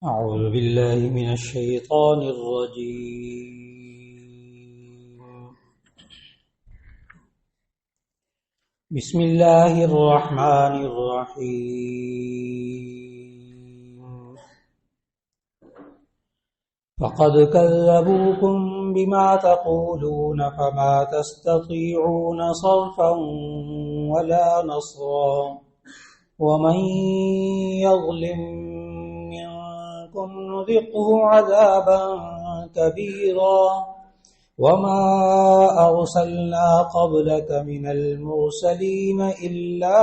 أعوذ بالله من الشيطان الرجيم. بسم الله الرحمن الرحيم. فقد كذبوكم بما تقولون فما تستطيعون صرفا ولا نصرا ومن يظلم منكم نذقه عذابا كبيرا وما أرسلنا قبلك من المرسلين إلا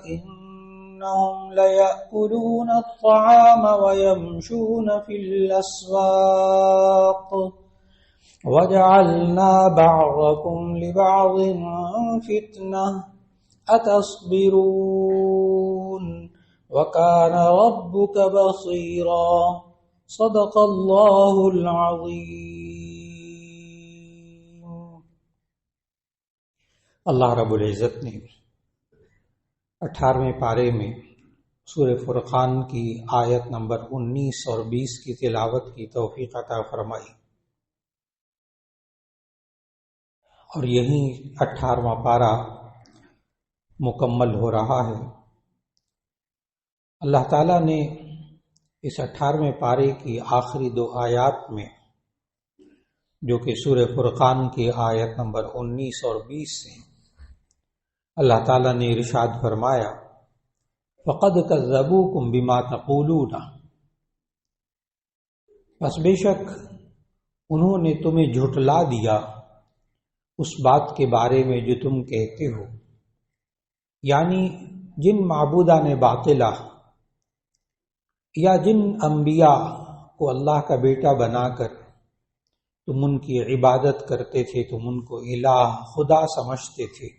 إنهم ليأكلون الطعام ويمشون في الأسواق وجعلنا بعضكم لبعض فتنة أتصبرون وكان ربك بصيرا. صدق اللہ العظیم. اللہ رب العزت نے 18ویں پارے میں سورہ فرقان کی آیت نمبر 19 اور 20 کی تلاوت کی توفیق عطا فرمائی، اور یہیں 18واں پارہ مکمل ہو رہا ہے. اللہ تعالیٰ نے اس 18ویں پارے کی آخری 2 آیات میں، جو کہ سورہ فرقان کی آیت نمبر 19 اور 20 سے، اللہ تعالیٰ نے ارشاد فرمایا فَقَدْ كَذَّبُوكُمْ بِمَا تَقُولُونَ، پس بے شک انہوں نے تمہیں جھٹلا دیا اس بات کے بارے میں جو تم کہتے ہو، یعنی جن معبودان باطلہ یا جن انبیاء کو اللہ کا بیٹا بنا کر تم ان کی عبادت کرتے تھے، تم ان کو الہ خدا سمجھتے تھے،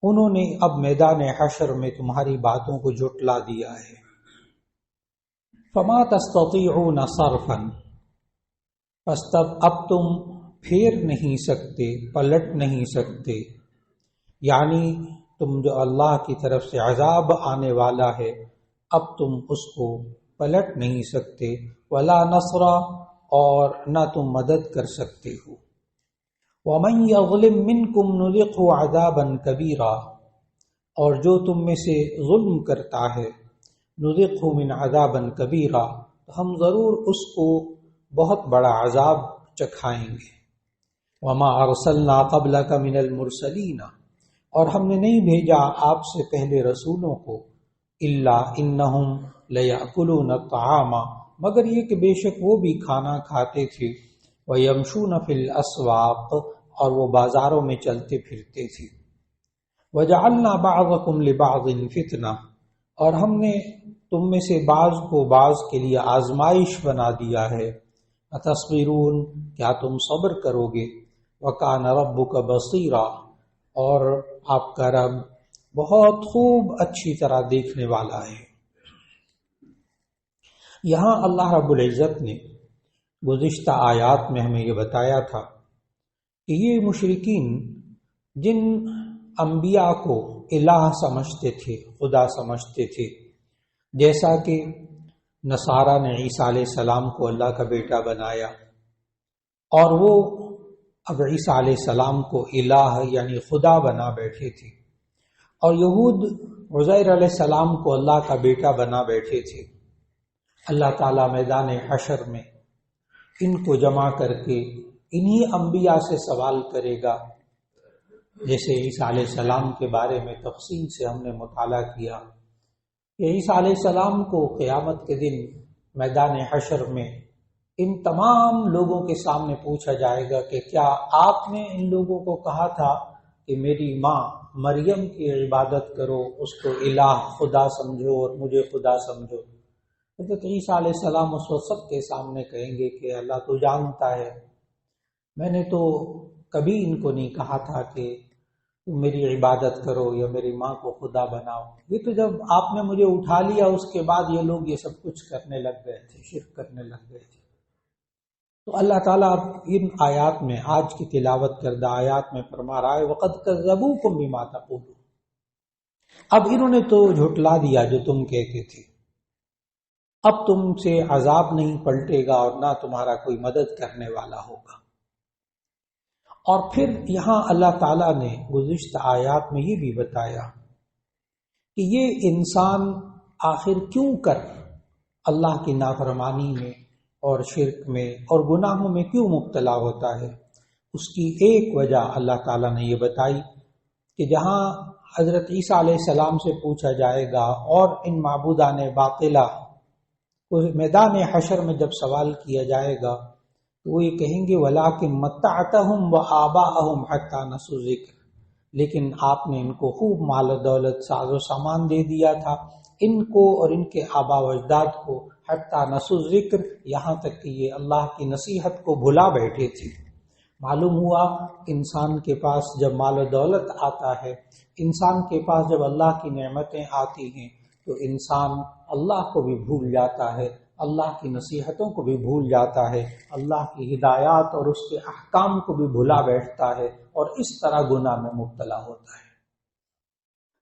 انہوں نے اب میدان حشر میں تمہاری باتوں کو جھٹلا دیا ہے. فما تستطيعون صرفا، پس تب اب تم پھیر نہیں سکتے، پلٹ نہیں سکتے، یعنی تم جو اللہ کی طرف سے عذاب آنے والا ہے اب تم اس کو پلٹ نہیں سکتے، ولا نصرا، اور نہ تم مدد کر سکتے ہو. ومن یظلم منکم نذقه عذابا کبیرا، اور جو تم میں سے ظلم کرتا ہے نذقه من عذابا کبیرا، تو ہم ضرور اس کو بہت بڑا عذاب چکھائیں گے. وما ارسلنا قبلک من المرسلین، اور ہم نے نہیں بھیجا آپ سے پہلے رسولوں کو، الا انہم لیأکلون الطعام، مگر یہ کہ بے شک وہ بھی کھانا کھاتے تھے، ویمشون فی الاسواق، اور وہ بازاروں میں چلتے پھرتے تھے. وجعلنا بعضکم لبعض فتنہ، اور ہم نے تم میں سے بعض کو بعض کے لیے آزمائش بنا دیا ہے. اتصبرون، کیا تم صبر کرو گے؟ وکان ربک بصیرا، اور آپ کا رب بہت خوب اچھی طرح دیکھنے والا ہے. یہاں اللہ رب العزت نے گزشتہ آیات میں ہمیں یہ بتایا تھا کہ یہ مشرکین جن انبیاء کو الہ سمجھتے تھے، خدا سمجھتے تھے، جیسا کہ نصارہ نے عیسیٰ علیہ السلام کو اللہ کا بیٹا بنایا، اور وہ اب عیسیٰ علیہ السلام کو الہ یعنی خدا بنا بیٹھے تھے، اور یہود عزیر علیہ السلام کو اللہ کا بیٹا بنا بیٹھے تھے. اللہ تعالیٰ میدان حشر میں ان کو جمع کر کے انہی انبیاء سے سوال کرے گا. جیسے عیسیٰ علیہ السلام کے بارے میں تفصیل سے ہم نے مطالعہ کیا کہ عیسیٰ علیہ السلام کو قیامت کے دن میدان حشر میں ان تمام لوگوں کے سامنے پوچھا جائے گا کہ کیا آپ نے ان لوگوں کو کہا تھا کہ میری ماں مریم کی عبادت کرو، اس کو الہ خدا سمجھو اور مجھے خدا سمجھو؟ تو عیسیٰ علیہ السلام اس وقت سب کے سامنے کہیں گے کہ اللہ تو جانتا ہے، میں نے تو کبھی ان کو نہیں کہا تھا کہ تم میری عبادت کرو یا میری ماں کو خدا بناؤ. یہ تو جب آپ نے مجھے اٹھا لیا اس کے بعد یہ لوگ یہ سب کچھ کرنے لگ گئے تھے، شرک کرنے لگ گئے تھے. تو اللہ تعالیٰ ان آیات میں، آج کی تلاوت کردہ آیات میں فرما رہا ہے وَقَدْ كَذَّبُوكُمْ بِمَا تَقُولُونَ، اب انہوں نے تو جھٹلا دیا جو تم کہتے تھے. اب تم سے عذاب نہیں پلٹے گا اور نہ تمہارا کوئی مدد کرنے والا ہوگا۔ اور پھر یہاں اللہ تعالیٰ نے گزشتہ آیات میں یہ بھی بتایا کہ یہ انسان آخر کیوں کر اللہ کی نافرمانی میں اور شرک میں اور گناہوں میں کیوں مبتلا ہوتا ہے۔ اس کی ایک وجہ اللہ تعالیٰ نے یہ بتائی کہ جہاں حضرت عیسیٰ علیہ السلام سے پوچھا جائے گا اور ان معبودان باطلہ کو میدان حشر میں جب سوال کیا جائے گا تو وہ یہ کہیں گے وَلَٰكِن مَتَّعْتَهُمْ وَآبَاءَهُمْ حَتَّىٰ نَسُوا الذِّكْرَ، لیکن آپ نے ان کو خوب مال و دولت ساز و سامان دے دیا تھا، ان کو اور ان کے آبا و اجداد کو، حتیٰ نسوا الذکر، یہاں تک کہ یہ اللہ کی نصیحت کو بھلا بیٹھے تھے۔ معلوم ہوا انسان کے پاس جب مال و دولت آتا ہے، انسان کے پاس جب اللہ کی نعمتیں آتی ہیں تو انسان اللہ کو بھی بھول جاتا ہے، اللہ کی نصیحتوں کو بھی بھول جاتا ہے، اللہ کی ہدایات اور اس کے احکام کو بھی بھلا بیٹھتا ہے اور اس طرح گناہ میں مبتلا ہوتا ہے۔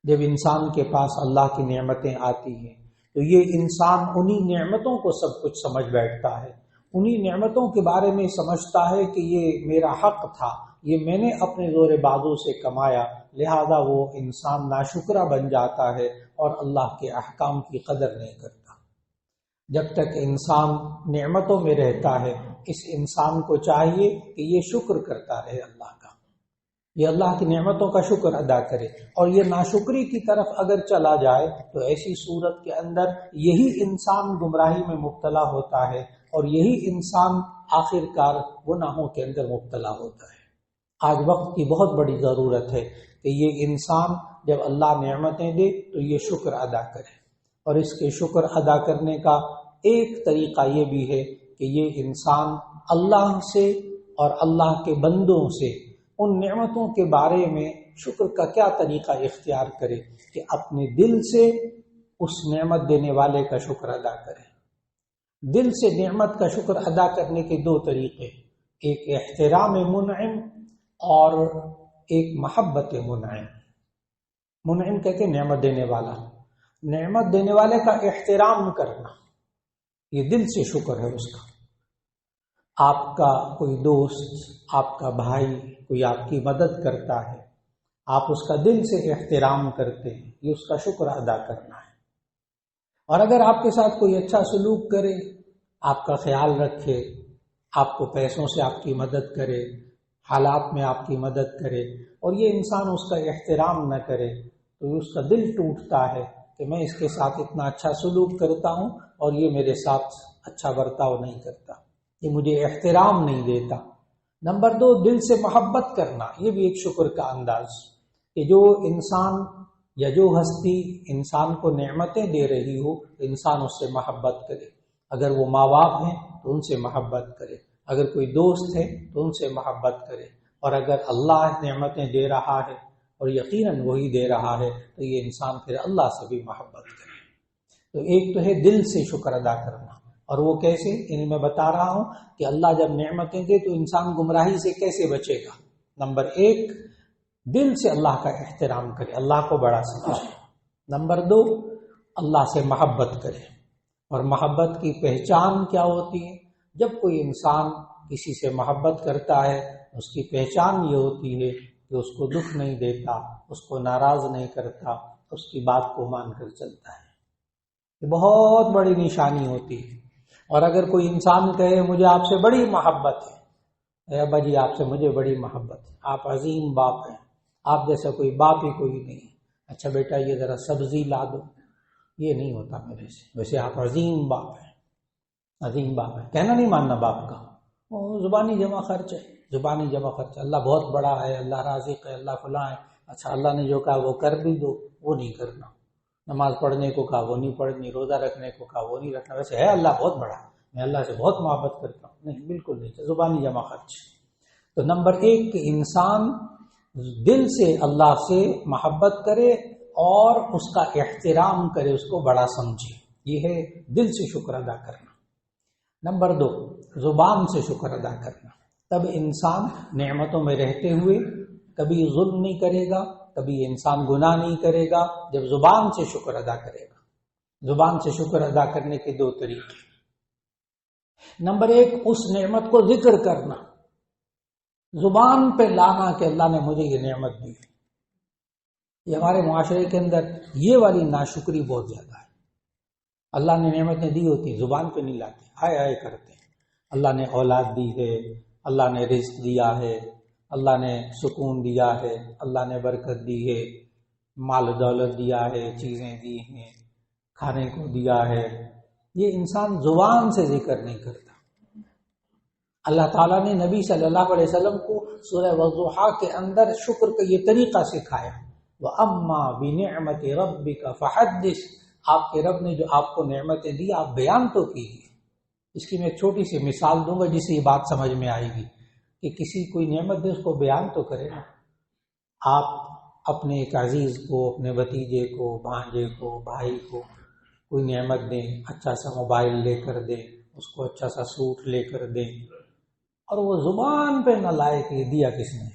جب انسان کے پاس اللہ کی نعمتیں آتی ہیں تو یہ انسان انہی نعمتوں کو سب کچھ سمجھ بیٹھتا ہے، انہی نعمتوں کے بارے میں سمجھتا ہے کہ یہ میرا حق تھا، یہ میں نے اپنے زور بازو سے کمایا، لہذا وہ انسان ناشکرا بن جاتا ہے اور اللہ کے احکام کی قدر نہیں کرتا۔ جب تک انسان نعمتوں میں رہتا ہے اس انسان کو چاہیے کہ یہ شکر کرتا رہے اللہ کا، یہ اللہ کی نعمتوں کا شکر ادا کرے، اور یہ ناشکری کی طرف اگر چلا جائے تو ایسی صورت کے اندر یہی انسان گمراہی میں مبتلا ہوتا ہے اور یہی انسان آخر کار گناہوں کے اندر مبتلا ہوتا ہے۔ آج وقت کی بہت بڑی ضرورت ہے کہ یہ انسان جب اللہ نعمتیں دے تو یہ شکر ادا کرے، اور اس کے شکر ادا کرنے کا ایک طریقہ یہ بھی ہے کہ یہ انسان اللہ سے اور اللہ کے بندوں سے ان نعمتوں کے بارے میں شکر کا کیا طریقہ اختیار کرے کہ اپنے دل سے اس نعمت دینے والے کا شکر ادا کرے۔ دل سے نعمت کا شکر ادا کرنے کے دو طریقے، ایک احترام منعم اور ایک محبت منعم۔ منعم کہتے ہیں نعمت دینے والا، نعمت دینے والے کا احترام کرنا، یہ دل سے شکر ہے اس کا۔ آپ کا کوئی دوست، آپ کا بھائی کوئی آپ کی مدد کرتا ہے، آپ اس کا دل سے احترام کرتے ہیں، یہ اس کا شکر ادا کرنا ہے۔ اور اگر آپ کے ساتھ کوئی اچھا سلوک کرے، آپ کا خیال رکھے، آپ کو پیسوں سے آپ کی مدد کرے، حالات میں آپ کی مدد کرے، اور یہ انسان اس کا احترام نہ کرے تو اس کا دل ٹوٹتا ہے کہ میں اس کے ساتھ اتنا اچھا سلوک کرتا ہوں اور یہ میرے ساتھ اچھا برتاؤ نہیں کرتا، یہ مجھے احترام نہیں دیتا۔ نمبر دو، دل سے محبت کرنا، یہ بھی ایک شکر کا انداز کہ جو انسان یا جو ہستی انسان کو نعمتیں دے رہی ہو، انسان اس سے محبت کرے۔ اگر وہ ماں باپ ہیں تو ان سے محبت کرے، اگر کوئی دوست ہے تو ان سے محبت کرے، اور اگر اللہ نعمتیں دے رہا ہے اور یقیناً وہی دے رہا ہے تو یہ انسان پھر اللہ سے بھی محبت کرے۔ تو ایک تو ہے دل سے شکر ادا کرنا، اور وہ کیسے، یعنی میں بتا رہا ہوں کہ اللہ جب نعمتیں دے تو انسان گمراہی سے کیسے بچے گا۔ نمبر ایک، دل سے اللہ کا احترام کرے، اللہ کو بڑا سمجھے۔ نمبر دو، اللہ سے محبت کرے، اور محبت کی پہچان کیا ہوتی ہے؟ جب کوئی انسان کسی سے محبت کرتا ہے اس کی پہچان یہ ہوتی ہے کہ اس کو دکھ نہیں دیتا، اس کو ناراض نہیں کرتا، اس کی بات کو مان کر چلتا ہے، یہ بہت بڑی نشانی ہوتی ہے۔ اور اگر کوئی انسان کہے مجھے آپ سے بڑی محبت ہے، اے ابا جی آپ سے مجھے بڑی محبت ہے، آپ عظیم باپ ہیں، آپ جیسا کوئی باپ ہی کوئی نہیں، اچھا بیٹا یہ ذرا سبزی لا دو، یہ نہیں ہوتا میرے سے، ویسے آپ عظیم باپ ہیں، عظیم باپ ہے، کہنا نہیں ماننا باپ کا، وہ زبانی جمع خرچ ہے، زبانی جمع خرچ، اللہ بہت بڑا ہے، اللہ رازق ہے، اللہ فلاں ہے، اچھا اللہ نے جو کہا وہ کر بھی دو، وہ نہیں کرنا، نماز پڑھنے کو کہا وہ نہیں پڑھنی، روزہ رکھنے کو کہا وہ نہیں رکھنا، ویسے ہے اللہ بہت بڑا، میں اللہ سے بہت محبت کرتا ہوں، نہیں بالکل نہیں، زبانی جمع خرچ۔ تو نمبر ایک کہ انسان دل سے اللہ سے محبت کرے اور اس کا احترام کرے، اس کو بڑا سمجھے، یہ ہے دل سے شکر ادا کرنا۔ نمبر دو، زبان سے شکر ادا کرنا، تب انسان نعمتوں میں رہتے ہوئے کبھی ظلم نہیں کرے گا، کبھی انسان گناہ نہیں کرے گا، جب زبان سے شکر ادا کرے گا۔ زبان سے شکر ادا کرنے کے دو طریقے. نمبر ایک، اس نعمت کو ذکر کرنا، زبان پہ لانا کہ اللہ نے مجھے یہ نعمت دی. یہ ہمارے معاشرے کے اندر یہ والی ناشکری بہت زیادہ ہے. اللہ نے نعمتیں دی ہوتی، زبان پہ نہیں لاتے، ہائے ہائے کرتے ہیں. اللہ نے اولاد دی ہے، اللہ نے رزق دیا ہے، اللہ نے سکون دیا ہے، اللہ نے برکت دی ہے، مال و دولت دیا ہے، چیزیں دی ہیں، کھانے کو دیا ہے. یہ انسان زبان سے ذکر نہیں کرتا. اللہ تعالیٰ نے نبی صلی اللہ علیہ وسلم کو سورہ والضحیٰ کے اندر شکر کا یہ طریقہ سکھایا. وَأَمَّا بِنِعْمَةِ رَبِّكَ فَحَدِّثْ. آپ کے رب نے جو آپ کو نعمتیں دی آپ بیان تو کیجیے. اس کی میں ایک چھوٹی سی مثال دوں گا جس سے یہ بات سمجھ میں آئے گی کہ کسی کوئی نعمت دے اس کو بیان تو کرے نا. آپ اپنے ایک عزیز کو، اپنے بھتیجے کو، بھانجے کو، بھائی کو کوئی نعمت دیں، اچھا سا موبائل لے کر دیں، اس کو اچھا سا سوٹ لے کر دیں، اور وہ زبان پہ نہ لائے کہ یہ دیا کس نے.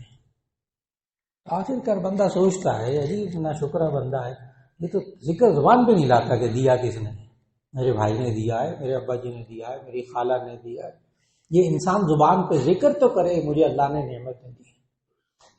آخر کار بندہ سوچتا ہے عجیب نا شکرہ بندہ ہے، یہ تو ذکر زبان پہ نہیں لاتا کہ دیا کس نے. میرے بھائی نے دیا ہے، میرے ابا جی نے دیا ہے، میری خالہ نے دیا ہے. یہ انسان زبان پہ ذکر تو کرے مجھے اللہ نے نعمتیں دی.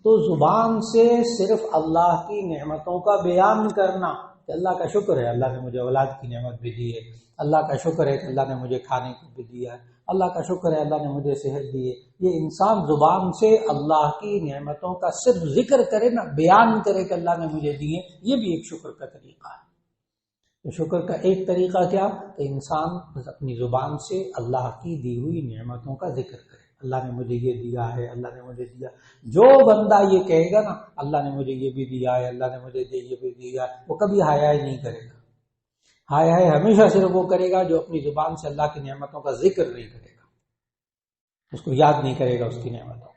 تو زبان سے صرف اللہ کی نعمتوں کا بیان کرنا کہ اللہ کا شکر ہے اللہ نے مجھے اولاد کی نعمت بھی دی ہے، اللہ کا شکر ہے کہ اللہ نے مجھے کھانے کو بھی دیا ہے، اللہ کا شکر ہے اللہ نے مجھے صحت دی ہے. یہ انسان زبان سے اللہ کی نعمتوں کا صرف ذکر کرے نا، بیان کرے کہ اللہ نے مجھے دیے، یہ بھی ایک شکر کا طریقہ ہے. تو شکر کا ایک طریقہ کیا کہ انسان اپنی زبان سے اللہ کی دی ہوئی نعمتوں کا ذکر کرے. اللہ نے مجھے یہ دیا ہے، اللہ نے مجھے دیا. جو بندہ یہ کہے گا نا اللہ نے مجھے یہ بھی دیا ہے، اللہ نے مجھے یہ بھی دیا ہے، وہ کبھی ہائے ہائے نہیں کرے گا. ہائے ہائے ہمیشہ صرف وہ کرے گا جو اپنی زبان سے اللہ کی نعمتوں کا ذکر نہیں کرے گا، اس کو یاد نہیں کرے گا اس کی نعمتوں.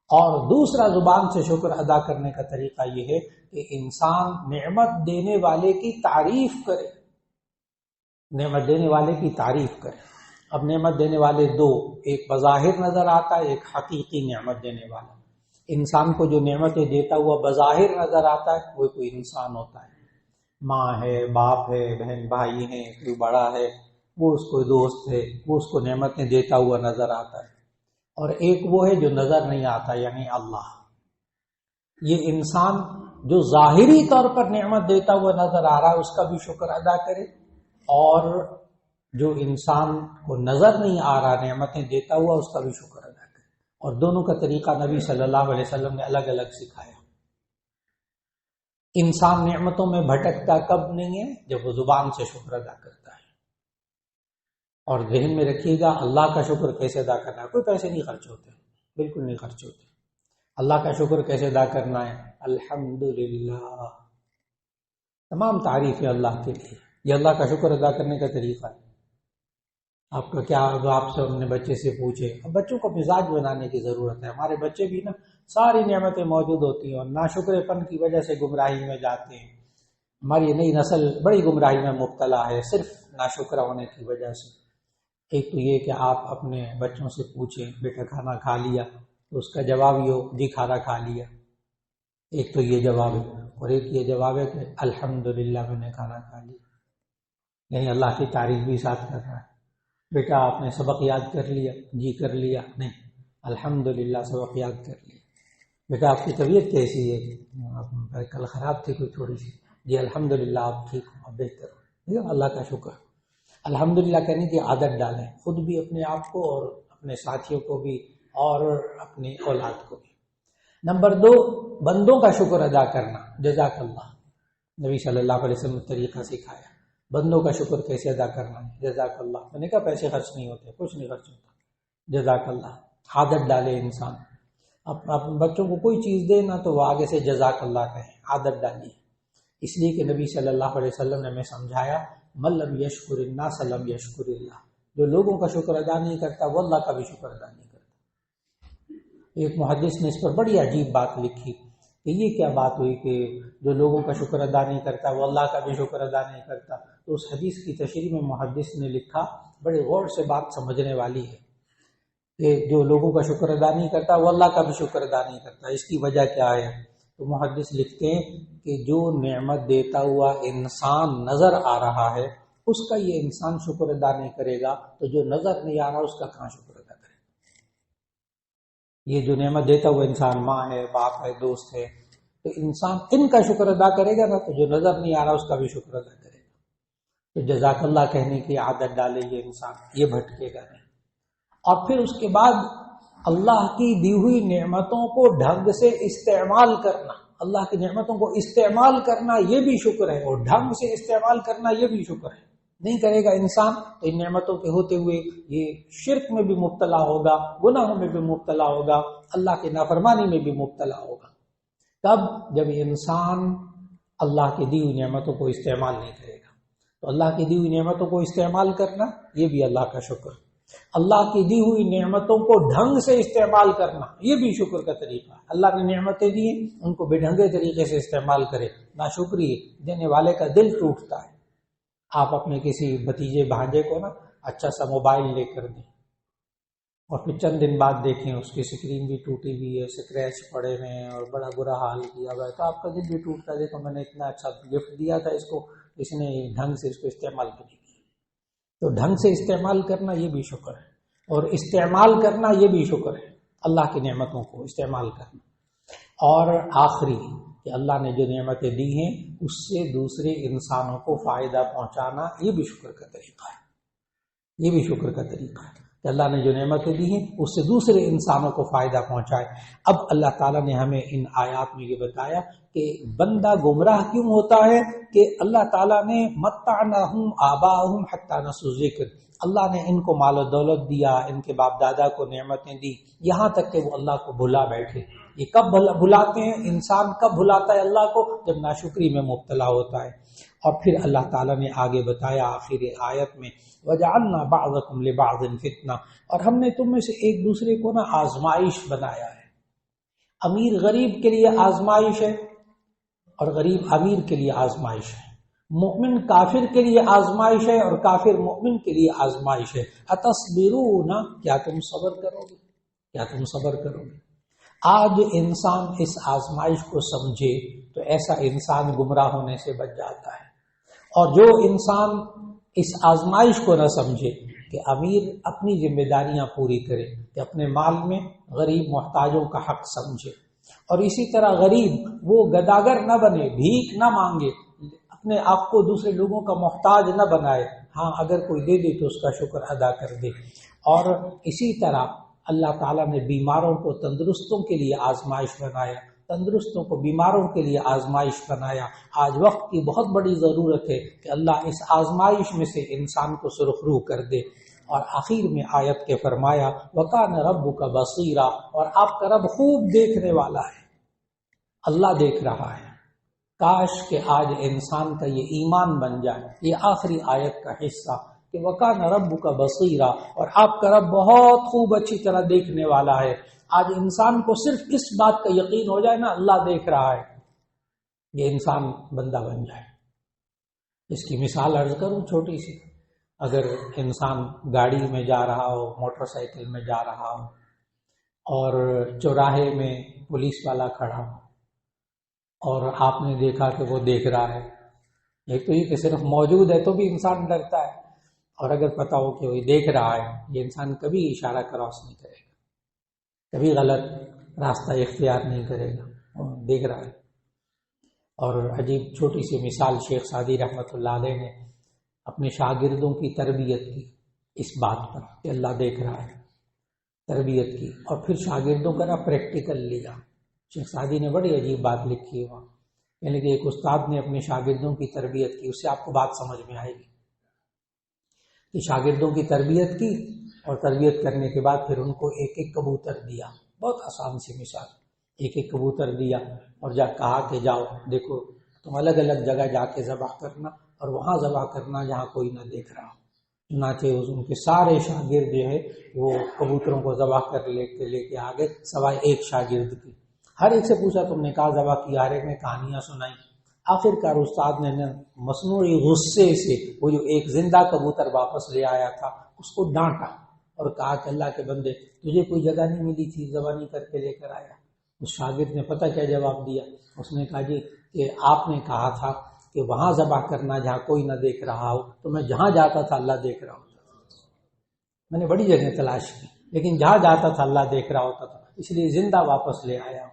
اور دوسرا زبان سے شکر ادا کرنے کا طریقہ یہ ہے کہ انسان نعمت دینے والے کی تعریف کرے. نعمت دینے والے کی تعریف کرے. اب نعمت دینے والے دو، ایک بظاہر نظر آتا ہے، ایک حقیقی نعمت دینے والا. انسان کو جو نعمتیں دیتا ہوا بظاہر نظر آتا ہے وہ کوئی انسان ہوتا ہے، ماں ہے، باپ ہے، بہن بھائی ہیں، کوئی بڑا ہے، وہ اس کو دوست ہے، وہ اس کو نعمتیں دیتا ہوا نظر آتا ہے. اور ایک وہ ہے جو نظر نہیں آتا، یعنی اللہ. یہ انسان جو ظاہری طور پر نعمت دیتا ہوا نظر آ رہا ہے اس کا بھی شکر ادا کرے، اور جو انسان کو نظر نہیں آ رہا نعمتیں دیتا ہوا اس کا بھی شکر ادا کرے. اور دونوں کا طریقہ نبی صلی اللہ علیہ وسلم نے الگ الگ سکھایا. انسان نعمتوں میں بھٹکتا کب نہیں ہے؟ جب وہ زبان سے شکر ادا کرتا ہے. اور ذہن میں رکھیے گا اللہ کا شکر کیسے ادا کرنا ہے. کوئی پیسے نہیں خرچ ہوتے، بالکل نہیں خرچ ہوتے. اللہ کا شکر کیسے ادا کرنا ہے؟ الحمدللہ. تمام تعریفیں اللہ کے لیے. یہ اللہ کا شکر ادا کرنے کا طریقہ ہے. آپ کا کیا، آپ سے اپنے بچے سے پوچھے. اب بچوں کو مزاج بنانے کی ضرورت ہے. ہمارے بچے بھی نا ساری نعمتیں موجود ہوتی ہیں اور ناشکر پن کی وجہ سے گمراہی میں جاتے ہیں. ہماری نئی نسل بڑی گمراہی میں مبتلا ہے صرف ناشکر ہونے کی وجہ سے. ایک تو یہ کہ آپ اپنے بچوں سے پوچھیں بیٹا کھانا کھا لیا، تو اس کا جواب یہ ہو جی کھانا کھا لیا. ایک تو یہ جواب ہے، اور ایک یہ جواب ہے کہ الحمدللہ میں نے کھانا کھا لیا، یعنی اللہ کی تعریف بھی ساتھ کر رہا ہے. بیٹا آپ نے سبق یاد کر لیا؟ جی کر لیا. نہیں، الحمدللہ سبق یاد کر لیا. بیٹا آپ کی طبیعت کیسی ہے؟ آپ کل خراب تھی کوئی تھوڑی سی. جی الحمدللہ آپ ٹھیک ہو، اب بہتر ہو. اللہ کا شکر. الحمدللہ کہنے کی عادت ڈالیں، خود بھی اپنے آپ کو اور اپنے ساتھیوں کو بھی اور اپنی اولاد کو بھی. نمبر 2، بندوں کا شکر ادا کرنا. جزاک اللہ. نبی صلی اللہ علیہ وسلم نے طریقہ سکھایا بندوں کا شکر کیسے ادا کرنا ہے. جزاک اللہ. میں نے کہا پیسے خرچ نہیں ہوتے، کچھ نہیں خرچ ہوتا. جزاک اللہ. عادت ڈالے انسان. اپنے بچوں کو کوئی چیز دے نا تو وہ آگے سے جزاک اللہ کہیں. عادت ڈالیے. اس لیے کہ نبی صلی اللہ علیہ وسلم نے ہمیں سمجھایا من لم یشکر الناس لم یشکر اللہ. جو لوگوں کا شکر ادا نہیں کرتا وہ اللہ کا بھی شکر ادا نہیں کرتا. ایک محدث نے اس پر بڑی عجیب بات لکھی کہ یہ کیا بات ہوئی کہ جو لوگوں کا شکر ادا نہیں کرتا وہ اللہ کا بھی شکر ادا نہیں کرتا. تو اس حدیث کی تشریح میں محدث نے لکھا، بڑے غور سے بات سمجھنے والی ہے، کہ جو لوگوں کا شکر ادا نہیں کرتا وہ اللہ کا بھی شکر ادا نہیں کرتا. اس کی وجہ کیا ہے؟ تو تو محدث لکھتے ہیں کہ جو نعمت دیتا ہوا انسان نظر آ رہا ہے اس کا یہ انسان شکر ادا نہیں کرے گا تو جو نظر نہیں آ رہا اس کا کہاں شکر ادا کرے گا؟ یہ جو نعمت دیتا ہوا انسان ماں ہے، باپ ہے، دوست ہے، تو انسان ان کا شکر ادا کرے گا نا، تو جو نظر نہیں آ رہا اس کا بھی شکر ادا کرے گا۔ تو جزاک اللہ کہنے کی عادت ڈالے یہ انسان، یہ بھٹکے گا نہیں۔ اور پھر اس کے بعد اللہ کی دی ہوئی نعمتوں کو ڈھنگ سے استعمال کرنا، اللہ کی نعمتوں کو استعمال کرنا یہ بھی شکر ہے، اور ڈھنگ سے استعمال کرنا یہ بھی شکر ہے۔ نہیں کرے گا انسان تو ان نعمتوں کے ہوتے ہوئے یہ شرک میں بھی مبتلا ہوگا، گناہوں میں بھی مبتلا ہوگا، اللہ کی نافرمانی میں بھی مبتلا ہوگا۔ تب جب انسان اللہ کی دی ہوئی نعمتوں کو استعمال نہیں کرے گا، تو اللہ کی دی ہوئی نعمتوں کو استعمال کرنا یہ بھی اللہ کا شکر، اللہ کی دی ہوئی نعمتوں کو ڈھنگ سے استعمال کرنا یہ بھی شکر کا طریقہ ہے۔ اللہ نے نعمتیں دی ہیں، ان کو بے ڈھنگے طریقے سے استعمال کرے، ناشکری دینے والے کا دل ٹوٹتا ہے۔ آپ اپنے کسی بھتیجے بھانجے کو نا اچھا سا موبائل لے کر دیں اور پھر چند دن بعد دیکھیں اس کی اسکرین بھی ٹوٹی ہوئی ہے، اسکریچ پڑے ہوئے ہیں اور بڑا برا حال کیا ہوا ہے، تو آپ کا دل بھی ٹوٹتا ہے، دیکھو میں نے اتنا اچھا گفٹ دیا تھا اس کو، اس نے ڈھنگ سے اس کو استعمال نہیں کیا۔ تو ڈھنگ سے استعمال کرنا یہ بھی شکر ہے، اور استعمال کرنا یہ بھی شکر ہے، اللہ کی نعمتوں کو استعمال کرنا۔ اور آخری کہ اللہ نے جو نعمتیں دی ہیں اس سے دوسرے انسانوں کو فائدہ پہنچانا یہ بھی شکر کا طریقہ ہے، یہ بھی شکر کا طریقہ ہے کہ اللہ نے جو نعمتیں دی ہیں اس سے دوسرے انسانوں کو فائدہ پہنچائے۔ اب اللہ تعالیٰ نے ہمیں ان آیات میں یہ بتایا کہ بندہ گمراہ کیوں ہوتا ہے کہ اللہ تعالیٰ نے متعناہم آباءہم حتی نسوا الذکر، اللہ نے ان کو مال و دولت دیا، ان کے باپ دادا کو نعمتیں دی، یہاں تک کہ وہ اللہ کو بھلا بیٹھے۔ یہ کب بھلاتے ہیں؟ انسان کب بھلاتا ہے اللہ کو؟ جب ناشکری میں مبتلا ہوتا ہے۔ اور پھر اللہ تعالیٰ نے آگے بتایا آخر آیت میں وَجَعَلْنَا بَعْضَكُمْ لِبَعْضٍ فِتْنَةً، اور ہم نے تم میں سے ایک دوسرے کو نا آزمائش بنایا ہے۔ امیر غریب کے لیے آزمائش ہے اور غریب امیر کے لیے آزمائش ہے، مومن کافر کے لیے آزمائش ہے اور کافر مومن کے لیے آزمائش ہے۔ اتصبرون، کیا تم صبر کرو گے؟ کیا تم صبر کرو گے؟ آج انسان اس آزمائش کو سمجھے تو ایسا انسان گمراہ ہونے سے بچ جاتا ہے، اور جو انسان اس آزمائش کو نہ سمجھے کہ امیر اپنی ذمہ داریاں پوری کرے، کہ اپنے مال میں غریب محتاجوں کا حق سمجھے، اور اسی طرح غریب وہ گداگر نہ بنے، بھیک نہ مانگے، اپنے آپ کو دوسرے لوگوں کا محتاج نہ بنائے، ہاں اگر کوئی دے دے تو اس کا شکر ادا کر دے۔ اور اسی طرح اللہ تعالیٰ نے بیماروں کو تندرستوں کے لیے آزمائش بنایا، تندرستوں کو بیماروں کے لیے آزمائش بنایا۔ آج وقت کی بہت بڑی ضرورت ہے کہ اللہ اس آزمائش میں سے انسان کو سرخرو کر دے۔ اور آخر میں آیت کے فرمایا وَكَانَ رَبُّكَ بَصِيرًا، اور آپ کا رب خوب دیکھنے والا ہے، اللہ دیکھ رہا ہے۔ کاش کہ آج انسان کا یہ ایمان بن جائے، یہ آخری آیت کا حصہ کہ وَكَانَ رَبُّكَ بَصِيرًا، اور آپ کا رب بہت خوب اچھی طرح دیکھنے والا ہے۔ آج انسان کو صرف اس بات کا یقین ہو جائے نا اللہ دیکھ رہا ہے، یہ انسان بندہ بن جائے۔ اس کی مثال عرض کروں چھوٹی سی، اگر انسان گاڑی میں جا رہا ہو، موٹر سائیکل میں جا رہا ہو، اور چوراہے میں پولیس والا کھڑا ہو اور آپ نے دیکھا کہ وہ دیکھ رہا ہے، ایک تو یہ کہ صرف موجود ہے تو بھی انسان ڈرتا ہے، اور اگر پتا ہو کہ وہ دیکھ رہا ہے، یہ انسان کبھی اشارہ کراس نہیں کرے گا، کبھی غلط راستہ اختیار نہیں کرے گا، وہ دیکھ رہا ہے۔ اور عجیب چھوٹی سی مثال شیخ سعدی رحمۃ اللہ علیہ نے اپنے شاگردوں کی تربیت کی اس بات پر کہ اللہ دیکھ رہا ہے، تربیت کی، اور پھر شاگردوں کا نا پریکٹیکل لیا۔ شیخ سعدی نے بڑی عجیب بات لکھی ہے وہاں، یعنی کہ ایک استاد نے اپنے شاگردوں کی تربیت کی، اس سے آپ کو بات سمجھ میں آئے گی کہ شاگردوں کی تربیت کی، اور تربیت کرنے کے بعد پھر ان کو ایک ایک کبوتر دیا، بہت آسان سی مثال، ایک ایک کبوتر دیا اور کہا کہ جاؤ دیکھو تم الگ الگ جگہ جا کے ذبح کرنا، اور وہاں ذبح کرنا جہاں کوئی نہ دیکھ رہا ہو۔ چنانچہ ان کے سارے شاگرد جو ہے وہ کبوتروں کو ذبح کر لے کے آگے، سوائے ایک شاگرد کی۔ ہر ایک سے پوچھا تم نے کہا ذبح کیا، ہر ایک نے کہانیاں سنائی۔ آخر کار استاد نے مصنوعی غصے سے وہ جو ایک زندہ کبوتر واپس لے آیا تھا اس کو ڈانٹا اور کہا کہ اللہ کے بندے تجھے کوئی جگہ نہیں ملی تھی ذبح نہیں کر کے لے کر آیا؟ اس شاگرد نے پتہ کیا جواب دیا؟ اس نے کہا جی کہ آپ نے کہا تھا کہ وہاں ذبح کرنا جہاں کوئی نہ دیکھ رہا ہو، تو میں جہاں جاتا تھا اللہ دیکھ رہا ہوتا تھا۔ میں نے بڑی جگہ تلاش کی لیکن جہاں جاتا تھا اللہ دیکھ رہا ہوتا تھا، اس لیے زندہ واپس لے آیا ہوں۔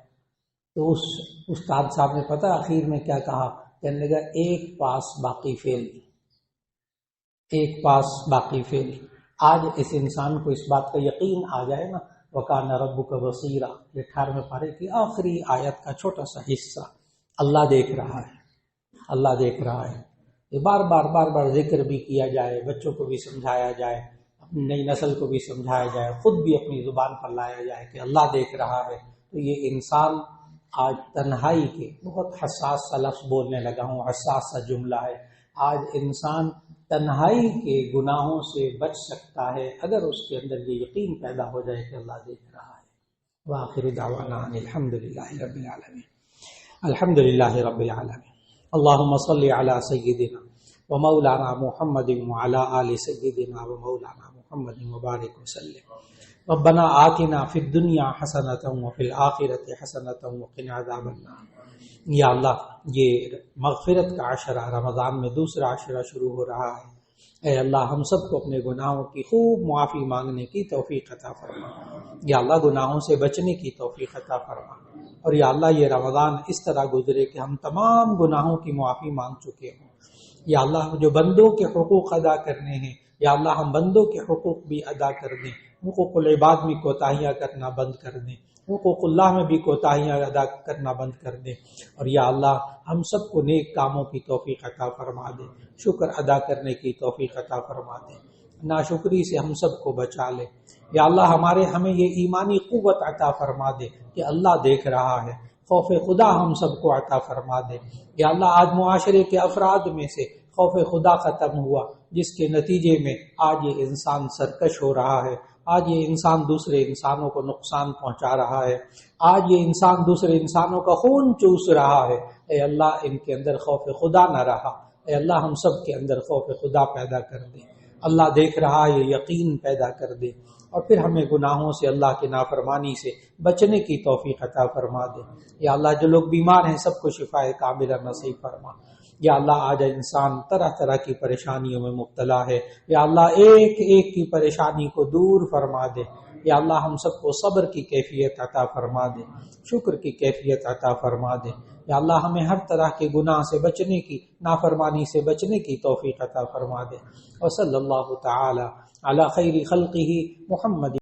تو اس استاد صاحب نے پتہ آخر میں کیا کہا؟ کہنے لگا ایک پاس باقی فیل، ایک پاس باقی فیل۔ آج اس انسان کو اس بات کا یقین آ جائے نا، وَكَانَ رَبُّكَ بَصِيرًا، یہ 18ویں پارے کی آخری آیت کا چھوٹا سا حصہ، اللہ دیکھ رہا ہے، اللہ دیکھ رہا ہے۔ یہ بار بار ذکر بھی کیا جائے، بچوں کو بھی سمجھایا جائے، اپنی نئی نسل کو بھی سمجھایا جائے، خود بھی اپنی زبان پر لایا جائے کہ اللہ دیکھ رہا ہے۔ تو یہ انسان آج تنہائی کے، بہت حساس سا لفظ بولنے لگا ہوں، حساس سا جملہ ہے، آج انسان تنہائی کے گناہوں سے بچ سکتا ہے اگر اس کے اندر یہ یقین پیدا ہو جائے کہ اللہ دیکھ رہا ہے۔ وآخر دعوانا ان الحمدللہ رب العالمین، الحمدللہ رب العالمین۔ اللہم صلی علی سیدنا ومولانا محمد وعلی آل سیدنا ومولانا محمد وبارک وسلم۔ ربنا آتنا فی الدنیا حسنۃ وفی الآخرۃ حسنۃ وقنا عذاب النار۔ یا اللہ، یہ مغفرت کا عشرہ رمضان میں دوسرا عشرہ شروع ہو رہا ہے، اے اللہ ہم سب کو اپنے گناہوں کی خوب معافی مانگنے کی توفیق عطا فرما۔ یا اللہ گناہوں سے بچنے کی توفیق عطا فرما، اور یا اللہ یہ رمضان اس طرح گزرے کہ ہم تمام گناہوں کی معافی مانگ چکے ہوں۔ یا اللہ جو بندوں کے حقوق ادا کرنے ہیں، یا اللہ ہم بندوں کے حقوق بھی ادا کر دیں، حقوق العباد میں کوتاہیاں کرنا بند کر دیں، حقوق اللہ میں بھی کوتاہیاں ادا کرنا بند کر دیں، اور یا اللہ ہم سب کو نیک کاموں کی توفیق عطا فرما دے، شکر ادا کرنے کی توفیق عطا فرما دے، ناشکری سے ہم سب کو بچا لے۔ یا اللہ ہمیں یہ ایمانی قوت عطا فرما دے کہ اللہ دیکھ رہا ہے، خوف خدا ہم سب کو عطا فرما دے۔ یا اللہ آج معاشرے کے افراد میں سے خوف خدا ختم ہوا، جس کے نتیجے میں آج یہ انسان سرکش ہو رہا ہے، آج یہ انسان دوسرے انسانوں کو نقصان پہنچا رہا ہے، آج یہ انسان دوسرے انسانوں کا خون چوس رہا ہے۔ اے اللہ ان کے اندر خوف خدا نہ رہا، اے اللہ ہم سب کے اندر خوف خدا پیدا کر دے، اللہ دیکھ رہا ہے یہ یقین پیدا کر دے، اور پھر ہمیں گناہوں سے، اللہ کی نافرمانی سے بچنے کی توفیق عطا فرما دے۔ یا اللہ جو لوگ بیمار ہیں سب کو شفا کاملہ نصیب فرما۔ یا اللہ آج انسان طرح طرح کی پریشانیوں میں مبتلا ہے، یا اللہ ایک ایک کی پریشانی کو دور فرما دے۔ یا اللہ ہم سب کو صبر کی کیفیت عطا فرما دے، شکر کی کیفیت عطا فرما دے۔ یا اللہ ہمیں ہر طرح کے گناہ سے بچنے کی، نافرمانی سے بچنے کی توفیق عطا فرما دے۔ وصلی اللہ تعالی علی خیر خلقہ محمد